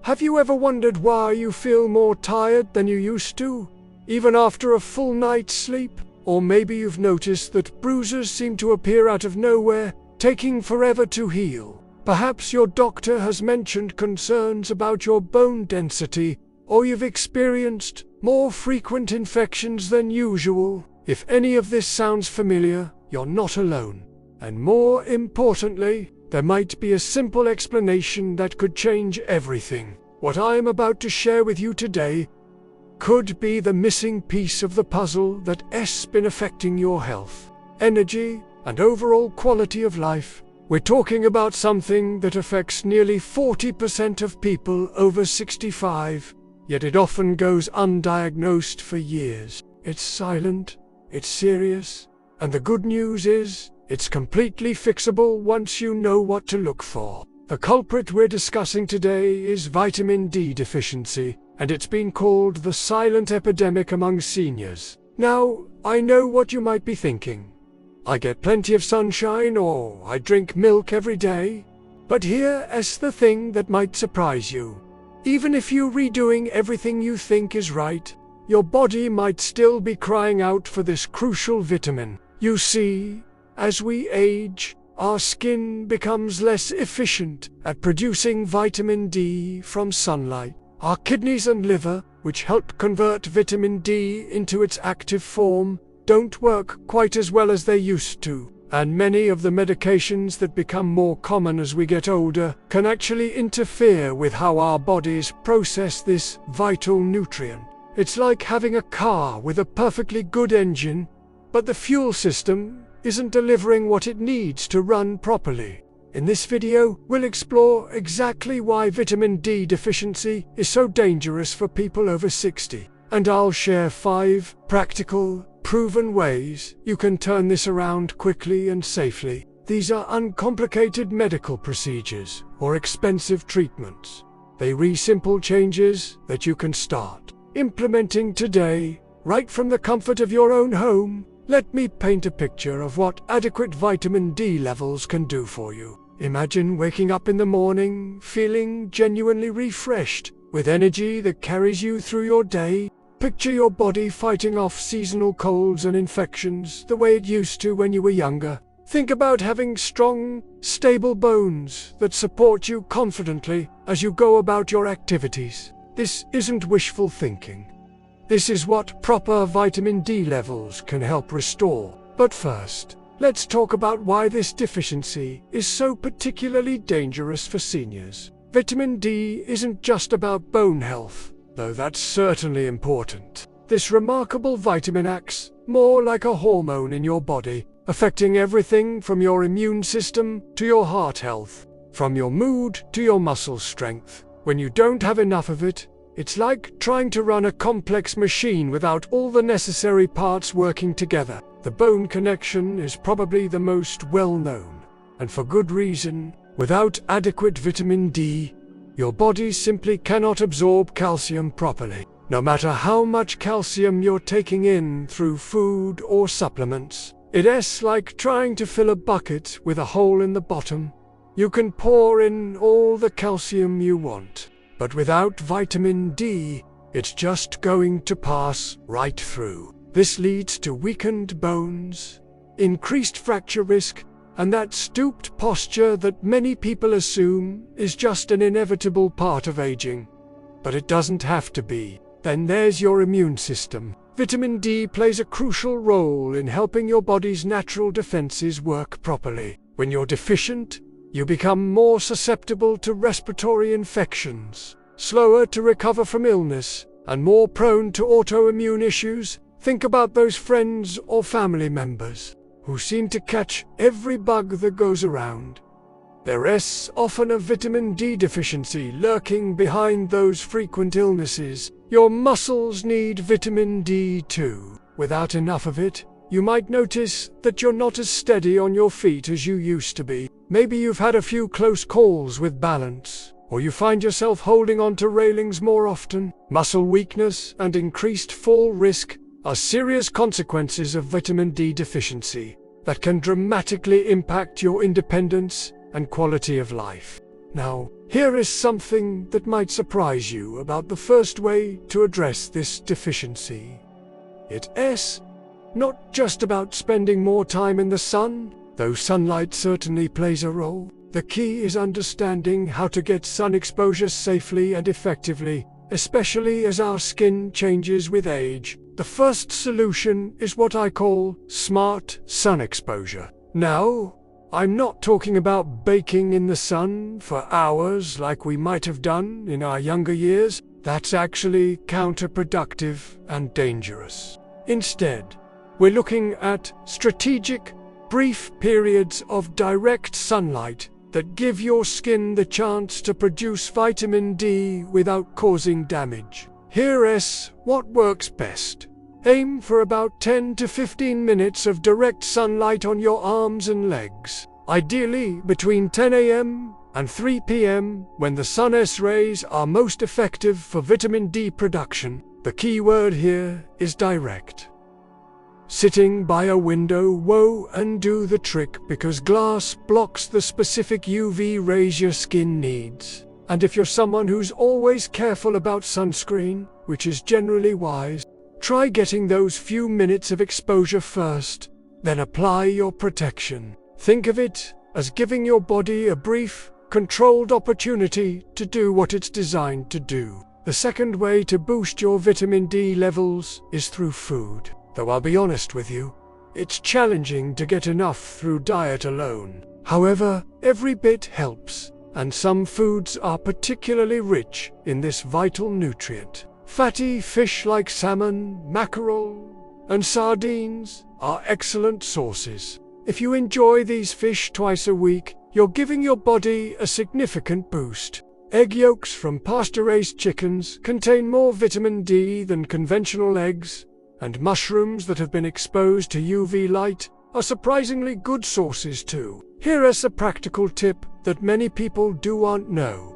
Have you ever wondered why you feel more tired than you used to, even after a full night's sleep? Or maybe you've noticed that bruises seem to appear out of nowhere, taking forever to heal. Perhaps your doctor has mentioned concerns about your bone density, or you've experienced more frequent infections than usual. If any of this sounds familiar, you're not alone. And more importantly, there might be a simple explanation that could change everything. What I am about to share with you today could be the missing piece of the puzzle that has been affecting your health, energy, and overall quality of life. We're talking about something that affects nearly 40% of people over 65, yet it often goes undiagnosed for years. It's silent, it's serious, and the good news is, it's completely fixable once you know what to look for. The culprit we're discussing today is vitamin D deficiency, and it's been called the silent epidemic among seniors. Now, I know what you might be thinking. I get plenty of sunshine, or I drink milk every day. But here is the thing that might surprise you. Even if you're redoing everything you think is right, your body might still be crying out for this crucial vitamin. You see, as we age, our skin becomes less efficient at producing vitamin D from sunlight. Our kidneys and liver, which help convert vitamin D into its active form, don't work quite as well as they used to. And many of the medications that become more common as we get older can actually interfere with how our bodies process this vital nutrient. It's like having a car with a perfectly good engine, but the fuel system isn't delivering what it needs to run properly. In this video, we'll explore exactly why vitamin D deficiency is so dangerous for people over 60. And I'll share 5 practical, proven ways you can turn this around quickly and safely. These are uncomplicated medical procedures or expensive treatments. They are simple changes that you can start implementing today, right from the comfort of your own home. Let me paint a picture of what adequate vitamin D levels can do for you. Imagine waking up in the morning feeling genuinely refreshed, with energy that carries you through your day. Picture your body fighting off seasonal colds and infections the way it used to when you were younger. Think about having strong, stable bones that support you confidently as you go about your activities. This isn't wishful thinking. This is what proper vitamin D levels can help restore. But first, let's talk about why this deficiency is so particularly dangerous for seniors. Vitamin D isn't just about bone health, though that's certainly important. This remarkable vitamin acts more like a hormone in your body, affecting everything from your immune system to your heart health, from your mood to your muscle strength. When you don't have enough of it, it's like trying to run a complex machine without all the necessary parts working together. The bone connection is probably the most well-known, and for good reason. Without adequate vitamin D, your body simply cannot absorb calcium properly. No matter how much calcium you're taking in through food or supplements, it's like trying to fill a bucket with a hole in the bottom. You can pour in all the calcium you want, but without vitamin D, it's just going to pass right through. This leads to weakened bones, increased fracture risk, and that stooped posture that many people assume is just an inevitable part of aging. But it doesn't have to be. Then there's your immune system. Vitamin D plays a crucial role in helping your body's natural defenses work properly. When you're deficient, you become more susceptible to respiratory infections, slower to recover from illness, and more prone to autoimmune issues. Think about those friends or family members who seem to catch every bug that goes around. There is often a vitamin D deficiency lurking behind those frequent illnesses. Your muscles need vitamin D too. Without enough of it, you might notice that you're not as steady on your feet as you used to be. Maybe you've had a few close calls with balance, or you find yourself holding onto railings more often. Muscle weakness and increased fall risk are serious consequences of vitamin D deficiency that can dramatically impact your independence and quality of life. Now, here is something that might surprise you about the first way to address this deficiency. It's not just about spending more time in the sun, though sunlight certainly plays a role. The key is understanding how to get sun exposure safely and effectively, especially as our skin changes with age. The first solution is what I call smart sun exposure. Now, I'm not talking about baking in the sun for hours like we might have done in our younger years. That's actually counterproductive and dangerous. Instead, we're looking at strategic, brief periods of direct sunlight that give your skin the chance to produce vitamin D without causing damage. Here's what works best. Aim for about 10 to 15 minutes of direct sunlight on your arms and legs, ideally between 10 a.m. and 3 p.m. when the sun's rays are most effective for vitamin D production. The key word here is direct. Sitting by a window won't do the trick because glass blocks the specific UV rays your skin needs. And if you're someone who's always careful about sunscreen, which is generally wise, try getting those few minutes of exposure first, then apply your protection. Think of it as giving your body a brief, controlled opportunity to do what it's designed to do. The second way to boost your vitamin D levels is through food. Though I'll be honest with you, it's challenging to get enough through diet alone. However, every bit helps, and some foods are particularly rich in this vital nutrient. Fatty fish like salmon, mackerel, and sardines are excellent sources. If you enjoy these fish twice a week, you're giving your body a significant boost. Egg yolks from pasture-raised chickens contain more vitamin D than conventional eggs, and mushrooms that have been exposed to UV light are surprisingly good sources too. Here is a practical tip that many people don't know.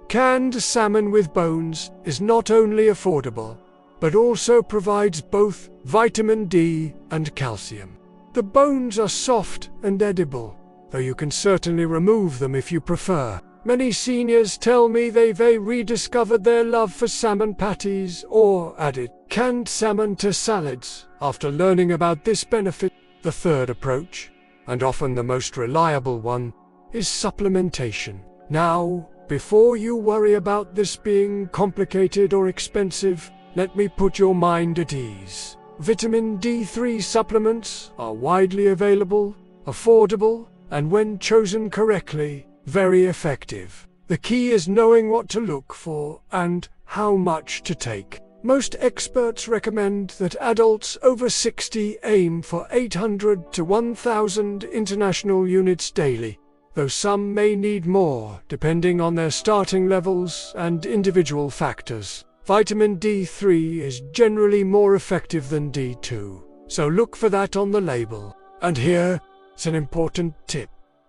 Canned salmon with bones is not only affordable, but also provides both vitamin D and calcium. The bones are soft and edible, though you can certainly remove them if you prefer. Many seniors tell me they've rediscovered their love for salmon patties or added canned salmon to salads after learning about this benefit. The third approach, and often the most reliable one, is supplementation. Now, before you worry about this being complicated or expensive, let me put your mind at ease. Vitamin D3 supplements are widely available, affordable, and when chosen correctly, very effective. The key is knowing what to look for and how much to take. Most experts recommend that adults over 60 aim for 800 to 1,000 international units daily, though some may need more depending on their starting levels and individual factors. Vitamin D3 is generally more effective than D2, so look for that on the label. And here's an important tip.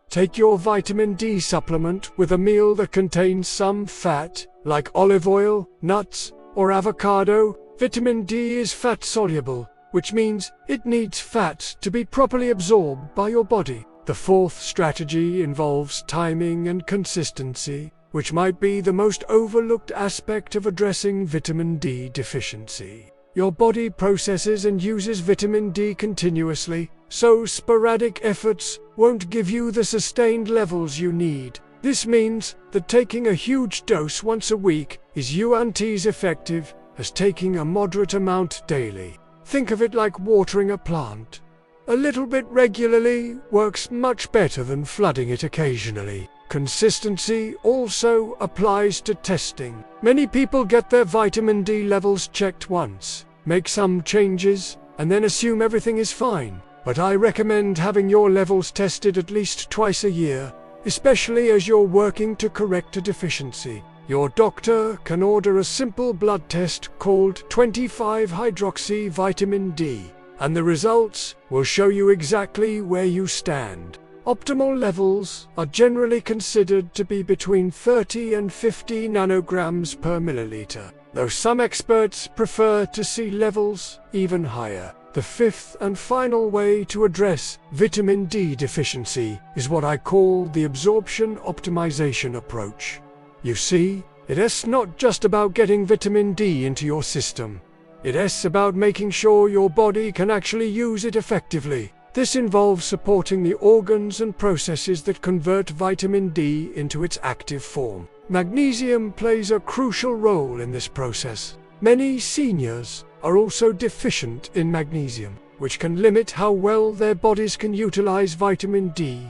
Take your vitamin D supplement with a meal that contains some fat, like olive oil, nuts, or avocado. Vitamin D is fat-soluble, which means it needs fat to be properly absorbed by your body. The fourth strategy involves timing and consistency, which might be the most overlooked aspect of addressing vitamin D deficiency. Your body processes and uses vitamin D continuously, so sporadic efforts won't give you the sustained levels you need. This means that taking a huge dose once a week is as effective as taking a moderate amount daily. Think of it like watering a plant. A little bit regularly works much better than flooding it occasionally. Consistency also applies to testing. Many people get their vitamin D levels checked once, make some changes, and then assume everything is fine. But I recommend having your levels tested at least twice a year, especially as you're working to correct a deficiency. Your doctor can order a simple blood test called 25-hydroxy vitamin D, and the results will show you exactly where you stand. Optimal levels are generally considered to be between 30 and 50 nanograms per milliliter, though some experts prefer to see levels even higher. The fifth and final way to address vitamin D deficiency is what I call the absorption optimization approach. You see, it's not just about getting vitamin D into your system. It's about making sure your body can actually use it effectively. This involves supporting the organs and processes that convert vitamin D into its active form. Magnesium plays a crucial role in this process. Many seniors are also deficient in magnesium, which can limit how well their bodies can utilize vitamin D.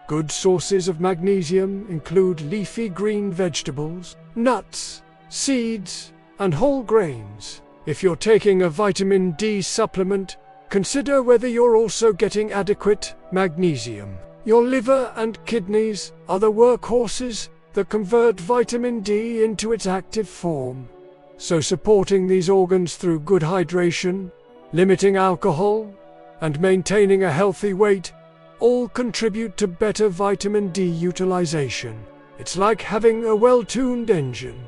Good sources of magnesium include leafy green vegetables, nuts, seeds, and whole grains. If you're taking a vitamin D supplement, consider whether you're also getting adequate magnesium. Your liver and kidneys are the workhorses that convert vitamin D into its active form. So supporting these organs through good hydration, limiting alcohol, and maintaining a healthy weight all contribute to better vitamin D utilization. It's like having a well-tuned engine.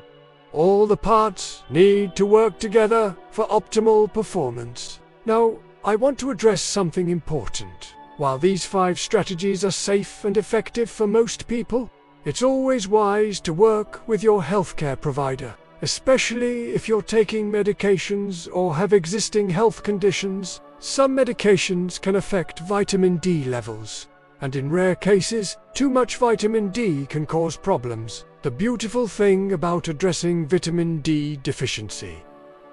All the parts need to work together for optimal performance. Now, I want to address something important. While these 5 strategies are safe and effective for most people, it's always wise to work with your healthcare provider, especially if you're taking medications or have existing health conditions. Some medications can affect vitamin D levels, and in rare cases, too much vitamin D can cause problems. The beautiful thing about addressing vitamin D deficiency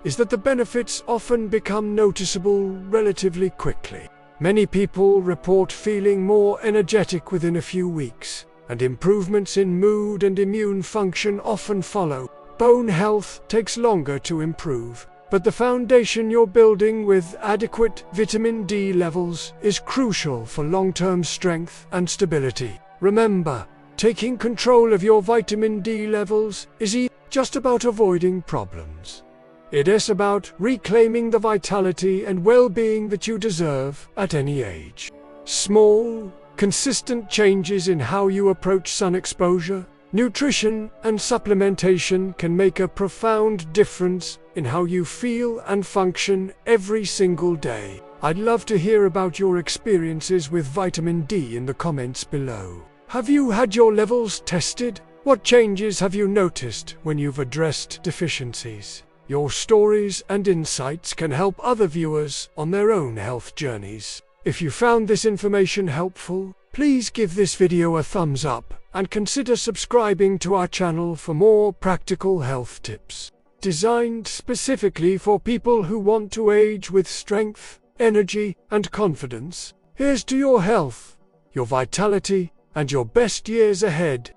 is that the benefits often become noticeable relatively quickly. Many people report feeling more energetic within a few weeks, and improvements in mood and immune function often follow. Bone health takes longer to improve, but the foundation you're building with adequate vitamin D levels is crucial for long-term strength and stability. Remember, taking control of your vitamin D levels is just about avoiding problems. It is about reclaiming the vitality and well-being that you deserve at any age. Small, consistent changes in how you approach sun exposure, nutrition, and supplementation can make a profound difference in how you feel and function every single day. I'd love to hear about your experiences with vitamin D in the comments below. Have you had your levels tested? What changes have you noticed when you've addressed deficiencies? Your stories and insights can help other viewers on their own health journeys. If you found this information helpful, please give this video a thumbs up and consider subscribing to our channel for more practical health tips, designed specifically for people who want to age with strength, energy, and confidence. Here's to your health, your vitality, and your best years ahead.